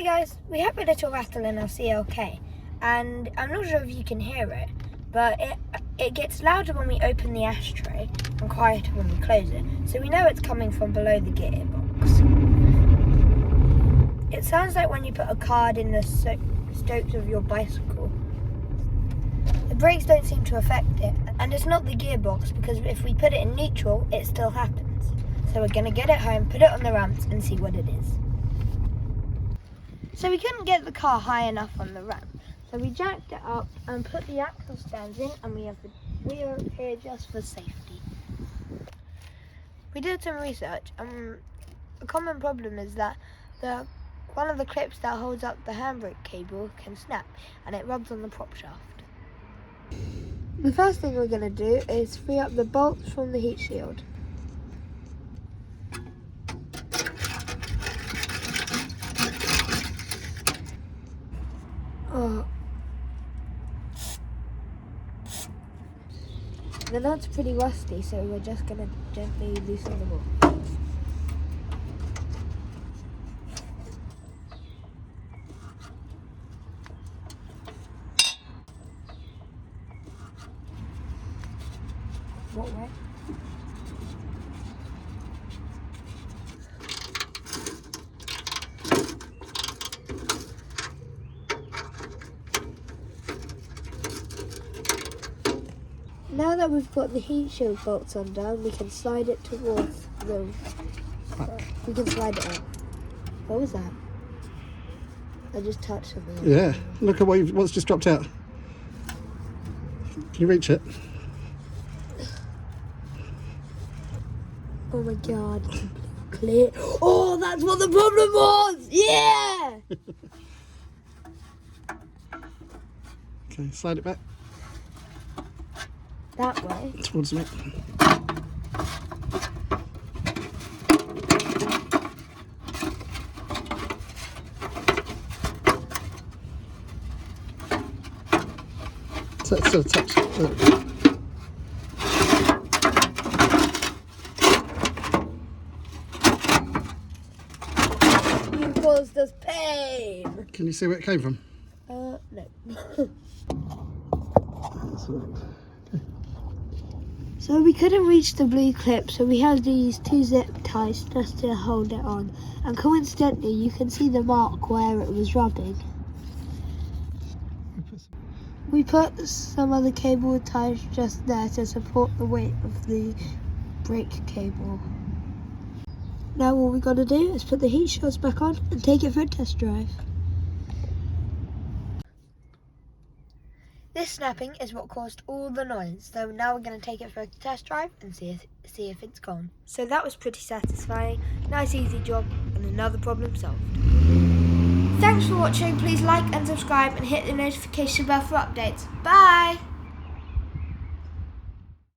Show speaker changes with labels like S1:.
S1: Hey guys, we have a little rattle in our CLK, and I'm not sure if you can hear it, but it gets louder when we open the ashtray and quieter when we close it, so we know it's coming from below the gearbox. It sounds like when you put a card in the spokes of your bicycle. The brakes don't seem to affect it, and it's not the gearbox, because if we put it in neutral, it still happens. So we're going to get it home, put it on the ramps and see what it is. So we couldn't get the car high enough on the ramp, so we jacked it up and put the axle stands in, and we have the wheel here just for safety. We did some research, and a common problem is that one of the clips that holds up the handbrake cable can snap, and it rubs on the prop shaft. The first thing we're going to do is free up the bolts from the heat shield. The nut's pretty rusty, so we're just going to gently loosen them off. What way? Now that we've got the heat shield bolts undone, we can slide it towards the... we can slide it out. What was that? I just touched something.
S2: Yeah, look at what's just dropped out. Can you reach it?
S1: Oh my god, clear. Oh, that's what the problem was! Yeah!
S2: Okay, slide it back.
S1: That way?
S2: Towards me. So it's touch.
S1: You caused us pain!
S2: Can you see where it came from?
S1: No.
S2: Let's look.
S1: So we couldn't reach the blue clip, so we had these two zip ties just to hold it on. And coincidentally, you can see the mark where it was rubbing. We put some other cable ties just there to support the weight of the brake cable. Now all we got to do is put the heat shields back on and take it for a test drive. This snapping is what caused all the noise, so now we're going to take it for a test drive and see if it's gone. So that was pretty satisfying, nice easy job, and another problem solved. Thanks for watching, please like and subscribe and hit the notification bell for updates. Bye!